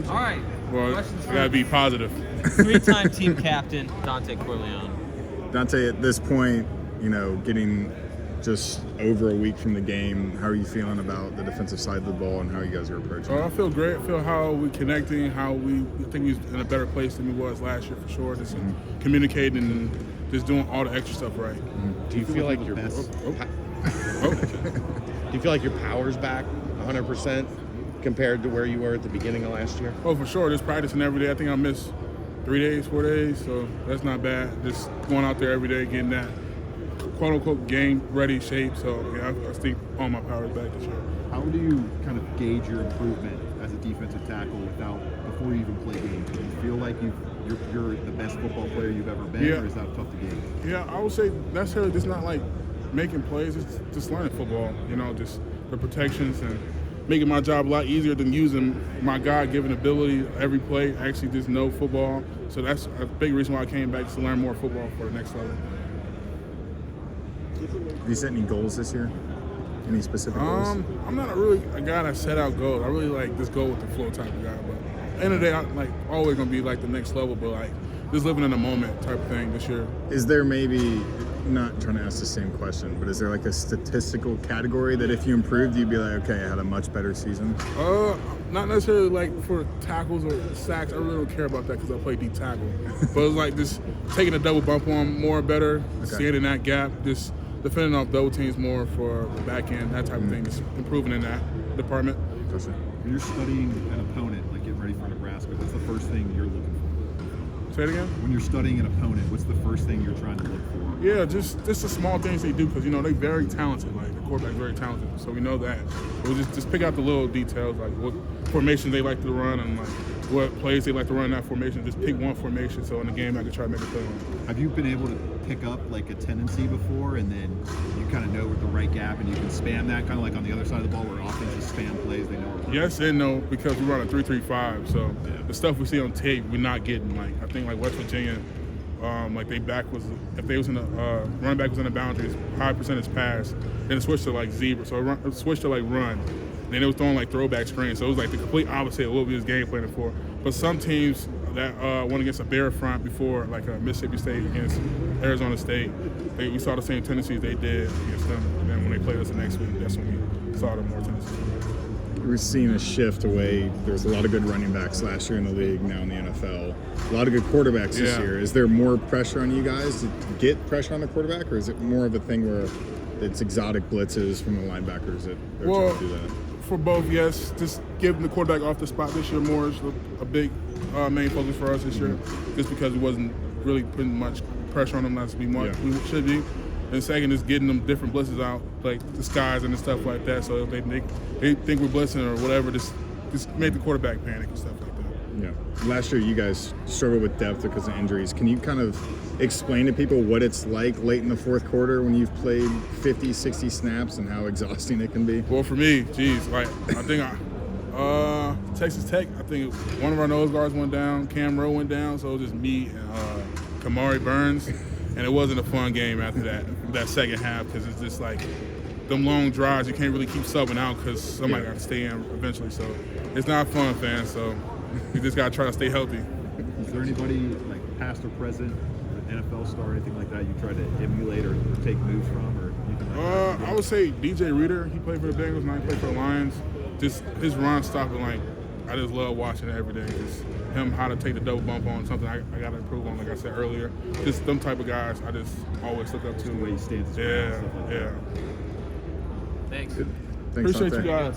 All right. Well, Questions I gotta be positive. three-time team captain Dontay Corleone. Dontay, at this point, getting just over a week from the game, how are you feeling about the defensive side of the ball and how you guys are approaching I it? feel great. I feel how we connecting, how we think we're in a better place than we was last year for sure. Just communicating and just doing all the extra stuff right. Do you feel like your Oh. Do you feel like your power's back 100% compared to where you were at the beginning of last year? Oh, for sure. Just practicing every day. I think I missed 3 days, 4 days, so that's not bad. Just going out there every day, getting that quote-unquote game-ready shape. So, yeah, I think all my power is back this year. How do you kind of gauge your improvement as a defensive tackle before you even play games? Do you feel like you're the best football player you've ever been, or is that tough to gauge? Yeah, I would say necessarily just not like making plays. It's just learning football, just the protections and making my job a lot easier than using my God-given ability every play. I actually just know football. So that's a big reason why I came back, to learn more football for the next level. Have you set any goals this year? Any specific goals? I'm not really a guy that set out goals. I really like just go with the flow type of guy. But at the end of the day, I'm always gonna be like the next level, but just living in the moment type of thing this year. Is there maybe, not trying to ask the same question, but is there like a statistical category that if you improved, you'd be like, okay, I had a much better season? Not necessarily like for tackles or sacks. I really don't care about that because I play deep tackle. But it's like just taking a double bump on more better, staying in that gap, just defending off double teams more for the back end, that type of thing, just improving in that department. When you're studying an opponent, like getting ready for Nebraska, what's the first thing you're looking for? Say it again? When you're studying an opponent, what's the first thing you're trying to look for? Yeah, just the small things they do because they're very talented. Like the quarterback's very talented, so we know that. We'll just pick out the little details, like what formations they like to run and like what plays they like to run in that formation. Just pick one formation, so in the game I can try to make a play on it. Have you been able to pick up like a tendency before, and then you kind of know with the right gap, and you can spam that kind of like on the other side of the ball where offenses spam plays? They know. Yes and no, because we run a 3-3-5, so the stuff we see on tape we're not getting. Like I think like West Virginia. Like if they was in the running back was in the boundaries, high percentage pass, then it switched to like zebra, so it switched to like run. Then it was throwing like throwback screens, so it was like the complete opposite of what we was game planning for. But some teams that went against a bear front before, like Mississippi State against Arizona State, we saw the same tendencies they did against them. And then when they played us the next week, that's when we saw the more tendencies. We're seeing a shift away. There was a lot of good running backs last year in the league, now in the NFL. A lot of good quarterbacks this year. Is there more pressure on you guys to get pressure on the quarterback, or is it more of a thing where it's exotic blitzes from the linebackers that they're trying to do that? For both, yes. Just giving the quarterback off the spot this year more is a big main focus for us this year, just because we wasn't really putting much pressure on them not to be much we should be. And second is getting them different blitzes out, like the skies and stuff like that. So if they think we're blitzing or whatever, just make the quarterback panic and stuff like that. Yeah. Last year you guys struggled with depth because of injuries. Can you kind of explain to people what it's like late in the fourth quarter when you've played 50, 60 snaps and how exhausting it can be? Well, for me, I think Texas Tech, I think one of our nose guards went down, Cam Rowe went down, so it was just me and Kamari Burns. And it wasn't a fun game after that second half because it's just like them long drives. You can't really keep subbing out because somebody got to stay in eventually. So it's not fun, fans. So you just got to try to stay healthy. Is there anybody like past or present, an NFL star, anything like that you try to emulate or take moves from, or anything like that? I would say DJ Reader. He played for the Bengals, now he played for the Lions. Just his run stopping, I just love watching it every day. Just him, how to take the double bump on something I got to improve on, like I said earlier. Just them type of guys I just always look up to. The way he stands his ground, stuff like that. Thanks. Thanks, Appreciate Dontay. you guys.